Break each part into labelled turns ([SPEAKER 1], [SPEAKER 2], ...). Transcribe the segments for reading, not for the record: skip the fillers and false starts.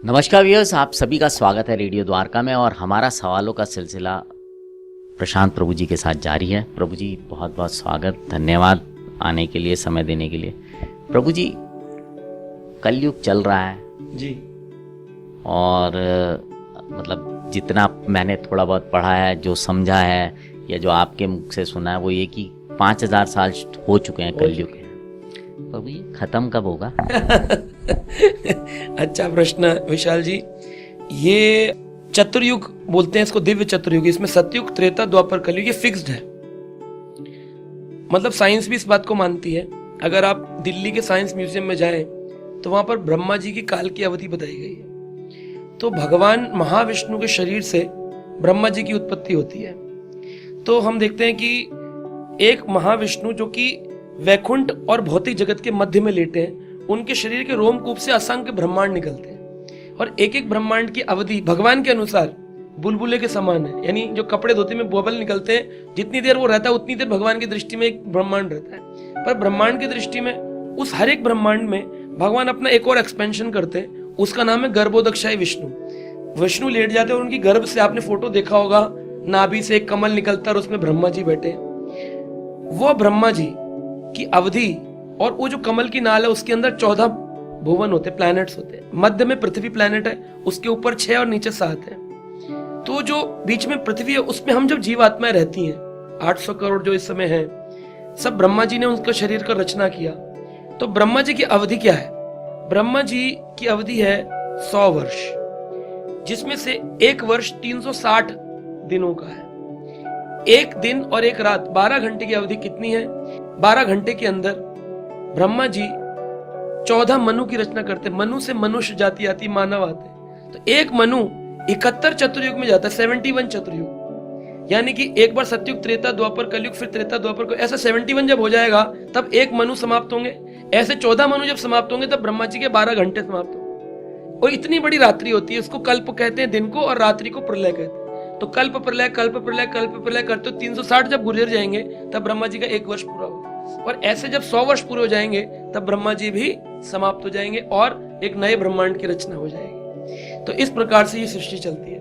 [SPEAKER 1] नमस्कार व्यूअर्स, आप सभी का स्वागत है रेडियो द्वारका में। और हमारा सवालों का सिलसिला प्रशांत प्रभु जी के साथ जारी है। प्रभु जी बहुत बहुत स्वागत, धन्यवाद आने के लिए, समय देने के लिए। प्रभु जी, कलयुग चल रहा है
[SPEAKER 2] जी।
[SPEAKER 1] और मतलब जितना मैंने थोड़ा बहुत पढ़ा है, जो समझा है या जो आपके मुख से सुना है, वो ये कि 5000 साल हो चुके हैं कलयुग के। प्रभु जी, खत्म कब होगा?
[SPEAKER 2] अच्छा प्रश्न विशाल जी। ये चतुर्युग बोलते हैं इसको, दिव्य चतुर्युग। इसमें सतयुग, त्रेता, द्वापर, कलयुग ये फिक्स्ड है। मतलब साइंस भी इस बात को मानती है। अगर आप दिल्ली के साइंस म्यूजियम में जाएं तो वहां पर ब्रह्मा जी की काल की अवधि बताई गई है। तो भगवान महाविष्णु के शरीर से ब्रह्मा जी की उत्पत्ति होती है। तो हम देखते हैं कि एक महाविष्णु जो कि वैकुंठ और भौतिक जगत के मध्य में लेटे हैं, उनके शरीर के रोमकूप से असंख्य ब्रह्मांड निकलते हैं और एक एक ब्रह्मांड की अवधि भगवान के अनुसार बुलबुले के समान है। यानी जो कपड़े धोते में बबल निकलते हैं, जितनी देर वो रहता है उतनी देर भगवान की दृष्टि में एक ब्रह्मांड रहता है। पर ब्रह्मांड की दृष्टि में उस हर एक ब्रह्मांड में भगवान अपना एक और एक्सपेंशन करते हैं, उसका नाम है गर्भोदक्षाई विष्णु। विष्णु लेट जाते हैं और उनकी गर्भ से, आपने फोटो देखा होगा, नाभि से एक कमल निकलता है और उसमें ब्रह्मा जी बैठे। वो ब्रह्मा जी की अवधि और वो जो कमल की नाल है उसके अंदर 14 भुवन होते, प्लैनेट्स होते हैं। मध्य में पृथ्वी प्लैनेट है, उसके ऊपर 6 और नीचे 7 है। तो जो बीच में पृथ्वी है उसमें हम जब जीवात्माएं रहती हैं, 800 करोड़ जो इस समय है, सब ब्रह्मा जी ने उनका शरीर का रचना किया। तो ब्रह्मा जी की अवधि क्या है? ब्रह्मा जी की अवधि है 100 वर्ष, जिसमें से एक वर्ष 360 दिनों का है। एक दिन और एक रात, 12 घंटे की अवधि कितनी है? 12 घंटे के अंदर ब्रह्मा जी 14 मनु की रचना करते। मनु से मनुष्य जाति आती, मानव आते। तो एक मनु 71 चतुर्युग में जाता है, 71 चतुर्युग। यानी कि एक बार सतयुग, त्रेता, द्वापर, कलयुग, फिर त्रेता, द्वापर, ऐसा 71 जब हो जाएगा तब एक मनु समाप्त होंगे। ऐसे 14 मनु जब समाप्त होंगे तब ब्रह्मा जी के 12 घंटे समाप्त होंगे। और इतनी बड़ी रात्रि होती है, उसको कल्प कहते हैं दिन को, और रात्रि को प्रलय कहते हैं। तो कल्प प्रलय, कल्प प्रलय, कल्प प्रलय करते 360 जब गुजर जाएंगे तब ब्रह्मा जी का एक वर्ष पूरा होगा। और ऐसे जब 100 वर्ष पूरे हो जाएंगे तब ब्रह्मा जी भी समाप्त हो जाएंगे और एक नए ब्रह्मांड की रचना हो जाएगी। तो इस प्रकार से ये सृष्टि चलती है।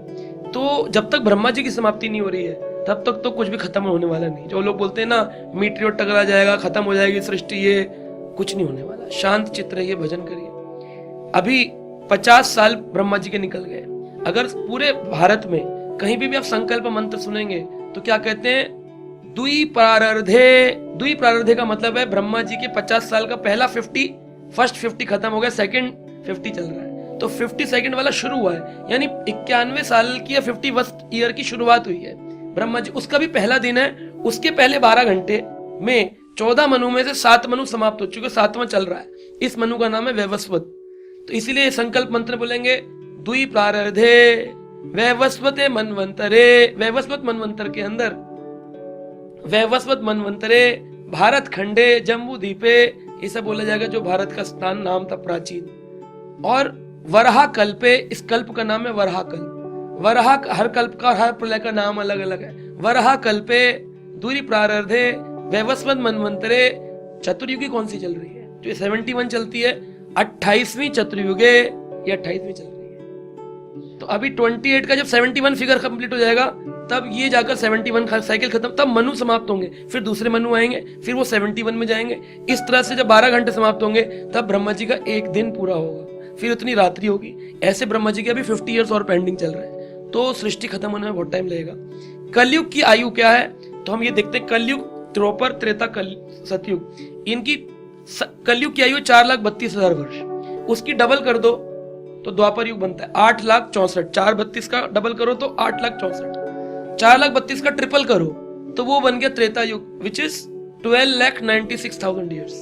[SPEAKER 2] तो जब तक ब्रह्मा जी की समाप्ति नहीं हो रही है तब तक तो कुछ भी खत्म होने वाला नहीं। जो लोग बोलते हैं ना, मीटियोर टकरा जाएगा, खत्म हो जाएगी सृष्टि, ये कुछ नहीं होने वाला। शांत चित्त रहिए, भजन करिए। अभी 50 साल ब्रह्मा जी के निकल गए। अगर पूरे भारत में कहीं भी आप संकल्प मंत्र सुनेंगे तो क्या कहते हैं? दुई प्रारर्धे। दुई प्रारर्धे का मतलब है ब्रह्मा जी के 50 साल का पहला 50, फर्स्ट 50 खत्म हो गया, सेकंड 50 चल रहा है। तो 50 सेकंड वाला शुरू हुआ है, यानी 91 साल की या 51 ईयर की शुरुआत हुई है ब्रह्मा जी। उसका भी पहला दिन है। उसके पहले 12 घंटे में 14 मनु में से 7 मनु समाप्त हो चुके, 7वां चल रहा है। इस मनु का नाम है वैवस्वत। तो इसीलिए संकल्प मंत्र बोलेंगे, दुई प्रारर्धे वैवस्वते मनवंतरे। वैवस्वत मनवंतर के अंदर, वैवस्वत मनवंतरे भारत खंडे जम्बू द्वीपे, ये सब बोला जाएगा जो भारत का स्थान नाम था प्राचीन। और वराह कल्पे, इस कल्प का नाम है वराह कल्प। वराह, हर कल्प का, हर प्रलय का नाम अलग अलग है। वराह कल्पे, दूरी प्रारर्धे, वैवस्वत मनवंतरे। चतुर्युगी कौन सी चल रही है? जो 71 चलती है, 28वीं चतुर्युगे, ये 28वीं चल रही है। तो अभी 28 का जब 71 फिगर कंप्लीट हो जाएगा तब ये जाकर 71 साइकिल खत्म, तब मनु समाप्त होंगे, फिर दूसरे मनु आएंगे, फिर वो 71 में जाएंगे। इस तरह से जब 12 घंटे समाप्त होंगे तब ब्रह्मा जी का एक दिन पूरा होगा, फिर उतनी रात्रि होगी। ऐसे ब्रह्मा जी के अभी 50 ईयर्स और पेंडिंग चल रहे हैं। तो सृष्टि खत्म होने में बहुत टाइम लगेगा। कलयुग की आयु क्या है? तो हम ये देखते हैं, कलयुग, द्वापर, त्रेता, सतयुग, इनकी कलयुग की आयु 4,32,000 वर्ष। उसकी डबल कर दो तो द्वापर युग बनता है 8,64,000। 432 का डबल करो तो 8,64,000। 4,32,000 का ट्रिपल करो तो वो बन गया त्रेता युग, विच इज 12,96,000 ईयर्स।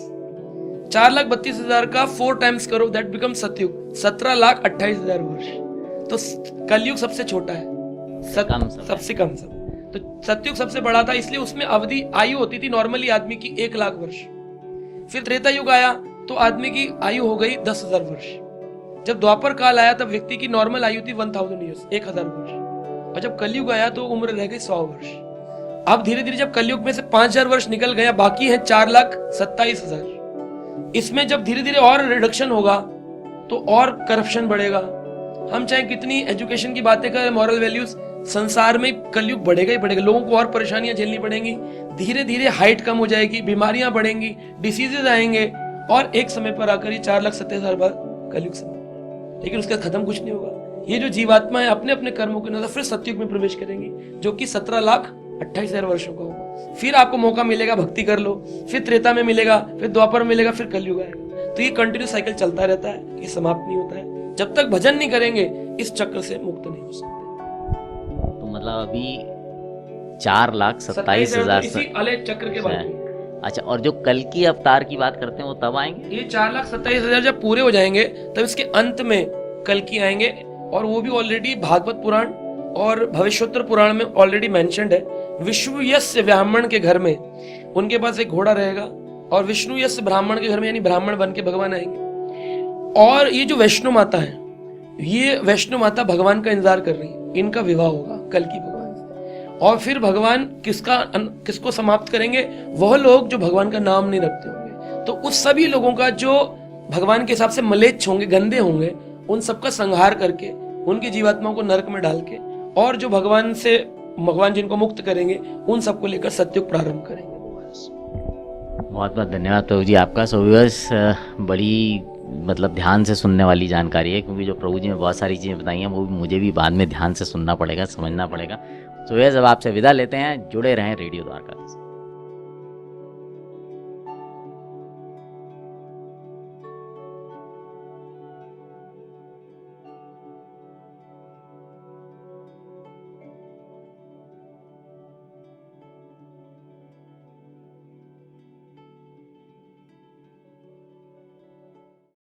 [SPEAKER 2] 4,32,000 का 4 टाइम्स करो, दैट बिकम सतयुग, 17,28,000 वर्ष। तो कलयुग सबसे छोटा है, सबसे कम सब। तो सतयुग सबसे बड़ा था, इसलिए उसमें अवधि, आयु होती थी नॉर्मली आदमी की 1,00,000 वर्ष। फिर त्रेता युग आया तो आदमी की आयु हो गई 10,000 वर्ष। जब द्वापर काल आया तब व्यक्ति की नॉर्मल आयु थी 1000 ईयर्स, 1000 वर्ष। और जब कलयुग आया तो उम्र रह गई 100 वर्ष। अब धीरे धीरे जब कलयुग में से 5000 वर्ष निकल गया, बाकी है 4,27,000। इसमें जब धीरे धीरे और रिडक्शन होगा तो और करप्शन बढ़ेगा, हम चाहे कितनी एजुकेशन की बातें करें, मॉरल वैल्यूज, संसार में कलयुग बढ़ेगा ही बढ़ेगा, लोगों को और परेशानियां झेलनी पड़ेंगी, धीरे धीरे हाइट कम हो जाएगी, बीमारियां बढ़ेंगी, डिसीजेज आएंगे, और एक समय पर आकर ये 4,70,000 बाद कलयुग समाप्त। लेकिन उसका खत्म कुछ नहीं होगा। ये जो जीवात्मा है अपने अपने कर्मों के अनुसार फिर सतयुग में प्रवेश करेंगी, जो कि 17,28,000 वर्षों का होगा। फिर आपको मौका मिलेगा, भक्ति कर लो, फिर त्रेता में मिलेगा, फिर द्वापर में मिलेगा, फिर कलयुग आएगा। तो ये कंटिन्यू साइकिल चलता रहता है, ये समाप्त नहीं होता है। जब तक भजन नहीं करेंगे इस चक्र से मुक्त नहीं हो सकते।
[SPEAKER 1] तो मतलब अभी 4,27,000
[SPEAKER 2] इसी अलय चक्र के बाद।
[SPEAKER 1] अच्छा, और जो कल की अवतार की बात करते हैं वो तब आएंगे?
[SPEAKER 2] ये 4,27,000 जब पूरे हो जाएंगे तब इसके अंत में कल की आएंगे, और वो भी ऑलरेडी भागवत पुराण और भविष्योत्तर पुराण में ऑलरेडी मेंशन्ड है। विष्णु यस्य ब्राह्मण के घर में उनके पास एक घोड़ा रहेगा, और विष्णु यस्य ब्राह्मण के घर में यानी ब्राह्मण बन के भगवान आएंगे। और ये जो वैष्णो माता है, ये वैष्णो माता भगवान का इंतजार कर रही है, इनका विवाह होगा कल की भगवान से। और फिर भगवान किसको समाप्त करेंगे? वह लोग जो भगवान का नाम नहीं रखते होंगे। तो उस सभी लोगों का जो भगवान के हिसाब से मलेच्छ होंगे, गंदे होंगे, उन सबका संहार करके उनकी जीवात्माओं को नरक में डाल के, और जो भगवान जिनको मुक्त करेंगे उन सबको लेकर सतयुग प्रारंभ करेंगे।
[SPEAKER 1] बहुत बहुत धन्यवाद प्रभु जी आपका। सो व्यूअर्स, बड़ी मतलब ध्यान से सुनने वाली जानकारी है, क्योंकि जो प्रभु जी ने बहुत सारी चीज़ें बताई हैं वो मुझे भी बाद में ध्यान से सुनना पड़ेगा, समझना पड़ेगा। तो व्यूअर्स, अब आपसे विदा लेते हैं, जुड़े रहें रेडियो द्वारका से।